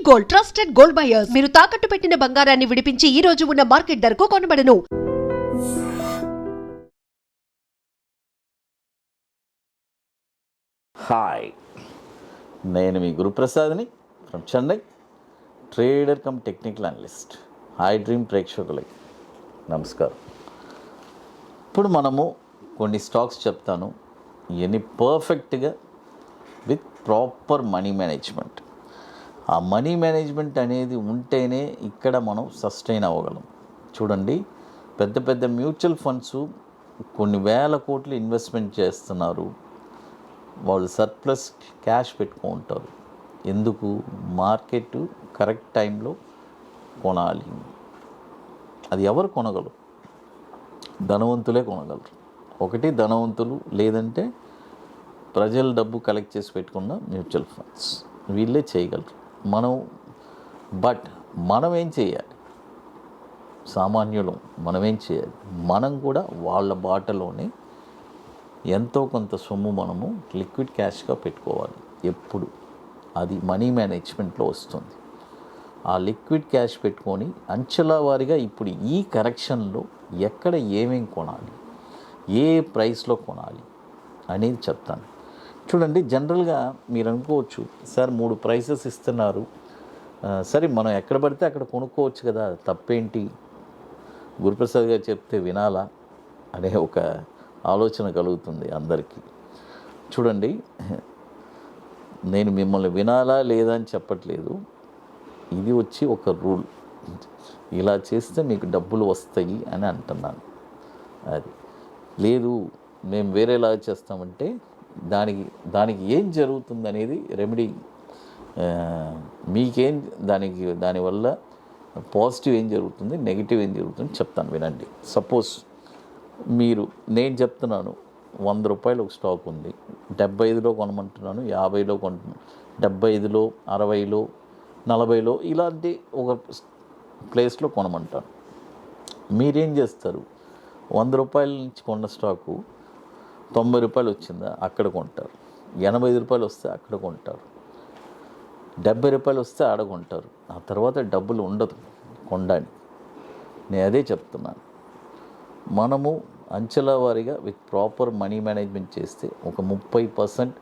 Gold, trusted gold buyers. మీరు తాకట్టు పెట్టిన బంగారాన్ని విడిపించి ఈ రోజు ఉన్న మార్కెట్ ధరకు కొనబడను. హాయ్, నేను మీ గురుప్రసాద్ని from Chennai, trader cum technical analyst. Hi dream ప్రేక్షకులకి నమస్కారం. ఇప్పుడు మనము కొన్ని స్టాక్స్ చెప్తాను, ఇవన్నీ పర్ఫెక్ట్గా విత్ ప్రాపర్ మనీ మేనేజ్మెంట్. ఆ మనీ మేనేజ్మెంట్ అనేది ఉంటేనే ఇక్కడ మనం సస్టైన్ అవ్వగలం. చూడండి, పెద్ద పెద్ద మ్యూచువల్ ఫండ్స్ కొన్ని వేల కోట్లు ఇన్వెస్ట్మెంట్ చేస్తున్నారు. వాళ్ళు సర్ప్లస్ క్యాష్ పెట్టుకుంటారు. ఎందుకు? మార్కెట్ కరెక్ట్ టైంలో కొనాలి. అది ఎవరు కొనగలరు? ధనవంతులే కొనగలరు. ఒకటి ధనవంతులు, లేదంటే ప్రజల డబ్బు కలెక్ట్ చేసి పెట్టుకున్న మ్యూచువల్ ఫండ్స్, వీళ్ళే చేయగలరు. మనం ఏం చేయాలి? సామాన్యులం మనం ఏం చేయాలి? మనం కూడా వాళ్ళ బాటలోనే ఎంతో కొంత సొమ్ము మనము లిక్విడ్ క్యాష్గా పెట్టుకోవాలి. ఎప్పుడు అది మనీ మేనేజ్మెంట్లో వస్తుంది. ఆ లిక్విడ్ క్యాష్ పెట్టుకొని అంచెల వారీగా ఇప్పుడు ఈ కరెక్షన్లో ఎక్కడ ఏమేమి కొనాలి, ఏ ప్రైస్లో కొనాలి అనేది చెప్తాను. చూడండి, జనరల్గా మీరు అనుకోవచ్చు, సార్ 3 ప్రైసెస్ ఇస్తున్నారు, సరే మనం ఎక్కడ పడితే అక్కడ కొనుక్కోవచ్చు కదా, తప్పేంటి, గురుప్రసాద్ గారు చెప్తే వినాలా అనే ఒక ఆలోచన కలుగుతుంది అందరికీ. చూడండి, నేను మిమ్మల్ని వినాలా లేదా అని చెప్పట్లేదు. ఇది వచ్చి ఒక రూల్, ఇలా చేస్తే మీకు డబ్బులు వస్తాయి అని అంటున్నాను. అది లేదు, మేము వేరేలాగా చేస్తామంటే దానికి ఏం జరుగుతుంది అనేది రెమెడీ, మీకేం దానివల్ల పాజిటివ్ ఏం జరుగుతుంది, నెగిటివ్ ఏం జరుగుతుంది చెప్తాను, వినండి. సపోజ్ నేను చెప్తున్నాను, 100 రూపాయలు ఒక స్టాక్ ఉంది, 75లో కొనమంటున్నాను, 50లో కొంటున్నాను, 75లో, 60లో, 40లో ఇలాంటి ఒక ప్లేస్లో కొనమంటాను. మీరేం చేస్తారు? 100 రూపాయల నుంచి కొన్న స్టాకు 90 రూపాయలు వచ్చిందా, అక్కడ కొంటారు. 85 రూపాయలు వస్తే అక్కడ కొంటారు. 70 రూపాయలు వస్తే ఆడ కొంటారు. ఆ తర్వాత డబ్బులు ఉండదు కొనడానికి. నేను అదే చెప్తున్నాను. మనము అంచెల వారీగా విత్ ప్రాపర్ మనీ మేనేజ్మెంట్ చేస్తే ఒక 30%,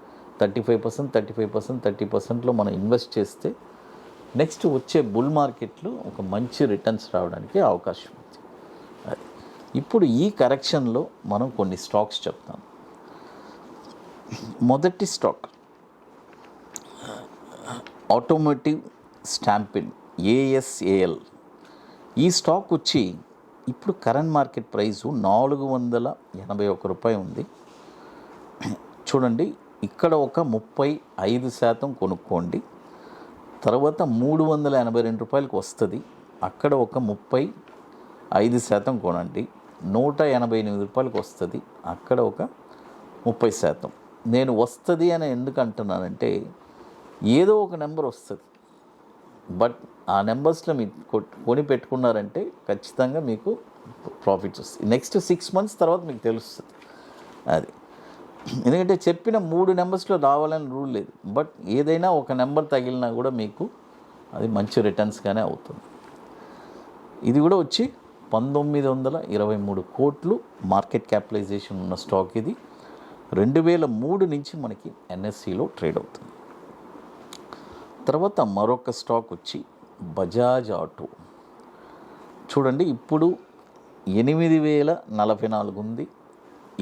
35%, 35%, 30%లో మనం ఇన్వెస్ట్ చేస్తే నెక్స్ట్ వచ్చే బుల్ మార్కెట్లో ఒక మంచి రిటర్న్స్ రావడానికి అవకాశం ఉంది. అది ఇప్పుడు ఈ కరెక్షన్లో మనం కొన్ని స్టాక్స్ చెప్తాం. మొదటి స్టాక్ ఆటోమోటివ్ స్టాంపిల్, ASAL. ఈ స్టాక్ వచ్చి ఇప్పుడు కరెంట్ మార్కెట్ ప్రైసు 481 రూపాయి ఉంది. చూడండి, ఇక్కడ ఒక 35% కొనుక్కోండి, తర్వాత 382 రూపాయలకు వస్తుంది, అక్కడ ఒక 35% కొనండి, 188 రూపాయలకు వస్తుంది, అక్కడ ఒక 30%. నేను వస్తుంది అని ఎందుకు అంటున్నానంటే, ఏదో ఒక నెంబర్ వస్తుంది, బట్ ఆ నెంబర్స్లో మీరు కొని పెట్టుకున్నారంటే ఖచ్చితంగా మీకు ప్రాఫిట్స్ వస్తాయి. నెక్స్ట్ 6 months తర్వాత మీకు తెలుస్తుంది అది. ఎందుకంటే చెప్పిన 3 నెంబర్స్లో రావాలని రూల్ లేదు, బట్ ఏదైనా ఒక నెంబర్ తగిలినా కూడా మీకు అది మంచి రిటర్న్స్గానే అవుతుంది. ఇది కూడా వచ్చి 1923 కోట్లు మార్కెట్ క్యాపిటలైజేషన్ ఉన్న స్టాక్. ఇది 2003 నుంచి మనకి NSEలో ట్రేడ్ అవుతుంది. తర్వాత మరొక స్టాక్ వచ్చి బజాజ్ ఆటో. చూడండి, ఇప్పుడు 8044 ఉంది,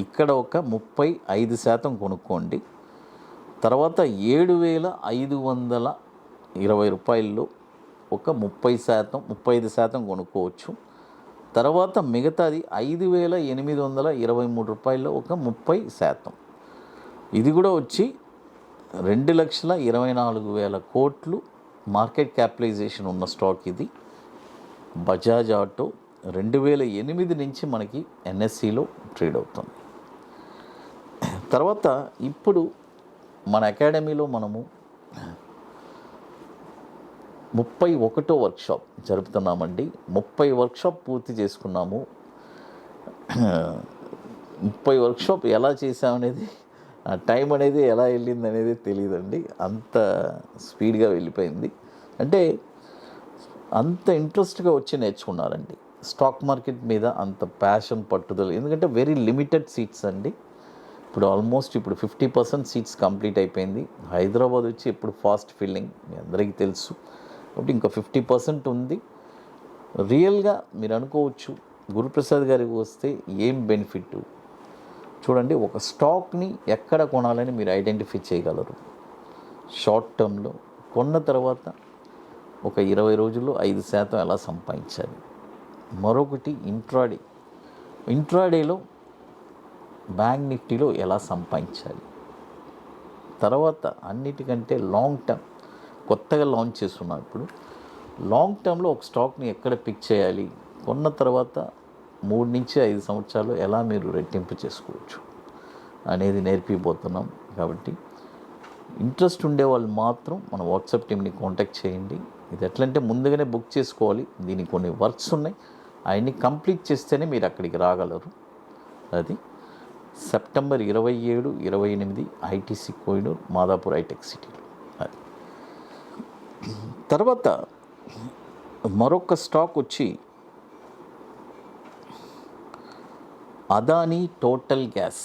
ఇక్కడ ఒక 35% కొనుక్కోండి, తర్వాత 7520 రూపాయల్లో ఒక 35% కొనుక్కోవచ్చు, తర్వాత మిగతాది 5823 రూపాయల్లో ఒక 30%. ఇది కూడా వచ్చి 2,24,000 కోట్లు మార్కెట్ క్యాపిటలైజేషన్ ఉన్న స్టాక్. ఇది బజాజ్ ఆటో 2008 నుంచి మనకి NSEలో ట్రేడ్ అవుతుంది. తర్వాత ఇప్పుడు మన అకాడమీలో మనము 31వ వర్క్షాప్ జరుపుతున్నామండి. 30 వర్క్షాప్ పూర్తి చేసుకున్నాము. 30 వర్క్షాప్ ఎలా చేసామనేది, టైం అనేది ఎలా వెళ్ళింది అనేది తెలియదండి, అంత స్పీడ్గా వెళ్ళిపోయింది. అంటే అంత ఇంట్రెస్ట్గా వచ్చి నేర్చుకున్నారండి. స్టాక్ మార్కెట్ మీద అంత ప్యాషన్, పట్టుదల. ఎందుకంటే వెరీ లిమిటెడ్ సీట్స్ అండి. ఇప్పుడు ఆల్మోస్ట్ 50% సీట్స్ కంప్లీట్ అయిపోయింది. హైదరాబాద్ వచ్చి ఎప్పుడు ఫాస్ట్ ఫిల్లింగ్ మీ అందరికీ తెలుసు. కాబట్టి ఇంకా 50% ఉంది. రియల్గా మీరు అనుకోవచ్చు గురుప్రసాద్ గారికి వస్తే ఏం బెనిఫిట్. చూడండి, ఒక స్టాక్ని ఎక్కడ కొనాలని మీరు ఐడెంటిఫై చేయగలరు. షార్ట్ టర్మ్లో కొన్న తర్వాత ఒక 20 రోజుల్లో 5% ఎలా సంపాదించాలి. మరొకటి ఇంట్రాడేలో బ్యాంక్ నిఫ్టీలో ఎలా సంపాదించాలి. తర్వాత అన్నిటికంటే లాంగ్ టర్మ్ కొత్తగా లాంచ్ చేస్తున్నాం. ఇప్పుడు లాంగ్ టర్మ్లో ఒక స్టాక్ని ఎక్కడ పిక్ చేయాలి, కొన్న తర్వాత 3 నుంచి 5 సంవత్సరాలు ఎలా మీరు రెట్టింపు చేసుకోవచ్చు అనేది నేర్పిపోతున్నాం. కాబట్టి ఇంట్రెస్ట్ ఉండే వాళ్ళు మాత్రం మన వాట్సాప్ టీమ్ని కాంటాక్ట్ చేయండి. ఇది ఎట్లంటే ముందుగానే బుక్ చేసుకోవాలి. దీనికి కొన్ని వర్క్స్ ఉన్నాయి, అవన్నీ కంప్లీట్ చేస్తేనే మీరు అక్కడికి రాగలరు. అది September 27, 28 ITC Kohinoor, Madhapur hitech సిటీలో. అది తర్వాత మరొక స్టాక్ వచ్చి అదానీ టోటల్ గ్యాస్.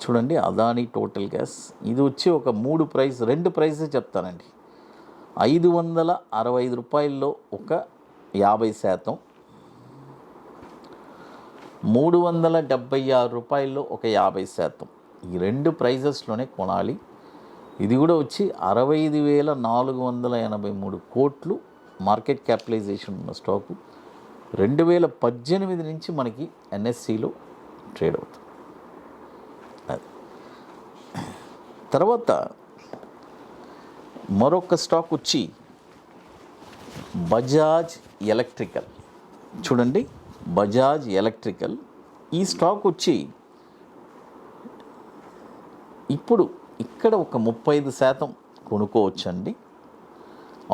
చూడండి, అదానీ టోటల్ గ్యాస్ ఇది వచ్చి ఒక 2 ప్రైజెస్ చెప్తానండి. 565 రూపాయల్లో ఒక 50%, 376 రూపాయల్లో ఒక 50%. ఈ 2 ప్రైజెస్లోనే కొనాలి. ఇది కూడా వచ్చి 65,483 కోట్లు మార్కెట్ క్యాపిటలైజేషన్ ఉన్న స్టాకు. 2018 నుంచి మనకి ఎన్ఎస్సిలో ట్రేడ్ అవుతుంది. అది తర్వాత మరొక స్టాక్ వచ్చి బజాజ్ ఎలక్ట్రికల్. చూడండి, బజాజ్ ఎలక్ట్రికల్ ఈ స్టాక్ వచ్చి ఇప్పుడు ఇక్కడ ఒక 35% కొనుక్కోవచ్చండి,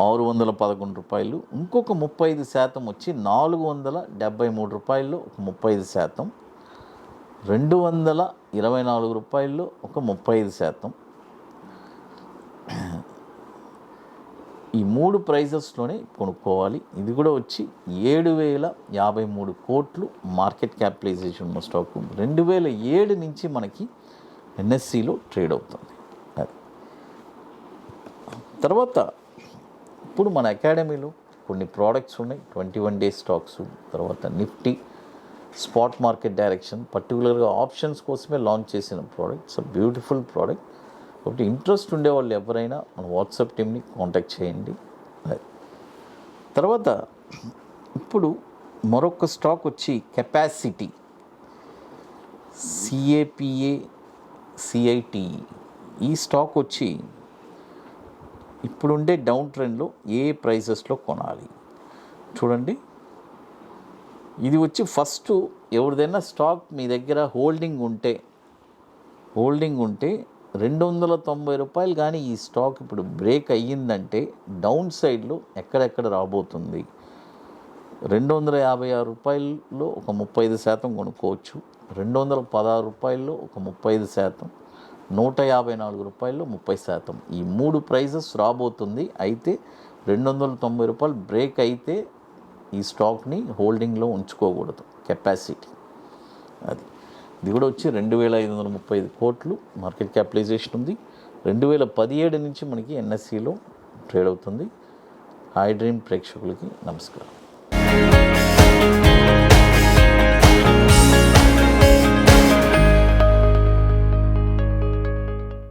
611 రూపాయలు. ఇంకొక 35% వచ్చి 473 రూపాయల్లో ఒక 35%, 224 రూపాయల్లో ఒక 35%. ఈ 3 ప్రైజెస్లోనే కొనుక్కోవాలి. ఇది కూడా వచ్చి 7,053 కోట్లు మార్కెట్ క్యాపిటలైజేషన్ ఉన్న స్టాకు. 2007 నుంచి మనకి ఎన్ఎస్సిలో ట్రేడ్ అవుతుంది. అది తర్వాత ఇప్పుడు మన అకాడమీలో కొన్ని ప్రోడక్ట్స్ ఉన్నాయి. 21 డేస్ స్టాక్స్, తర్వాత నిఫ్టీ, స్పాట్ మార్కెట్ డైరెక్షన్, పర్టికులర్గా ఆప్షన్స్ కోసమే లాంచ్ చేసిన ప్రోడక్ట్స్. Beautiful product. కాబట్టి ఇంట్రెస్ట్ ఉండేవాళ్ళు ఎవరైనా మన వాట్సాప్ టీమ్ని కాంటాక్ట్ చేయండి. తర్వాత ఇప్పుడు మరొక స్టాక్ వచ్చి కెపాసిటీ, CAPA CITE. ఈ స్టాక్ వచ్చి ఇప్పుడుండే డౌన్ ట్రెండ్లో ఏ ప్రైసెస్లో కొనాలి. చూడండి, ఇది వచ్చి ఫస్ట్ ఎవరిదైనా స్టాక్ మీ దగ్గర హోల్డింగ్ ఉంటే 290 రూపాయలు కానీ ఈ స్టాక్ ఇప్పుడు బ్రేక్ అయ్యిందంటే డౌన్ సైడ్లో ఎక్కడెక్కడ రాబోతుంది. 256 రూపాయల్లో ఒక 35% కొనుక్కోవచ్చు, 216 రూపాయల్లో ఒక 35%, 154 రూపాయల్లో 30%. ఈ 3 ప్రైజెస్ రాబోతుంది. అయితే 290 రూపాయలు బ్రేక్ అయితే ఈ స్టాక్ని హోల్డింగ్లో ఉంచుకోకూడదు. కెపాసిటీ అది. ఇది కూడా వచ్చి 2,535 కోట్లు మార్కెట్ క్యాపిటలైజేషన్ ఉంది. 2017 నుంచి మనకి ఎన్ఎస్సిలో ట్రేడ్ అవుతుంది. హై డ్రీమ్ ప్రేక్షకులకి నమస్కారం.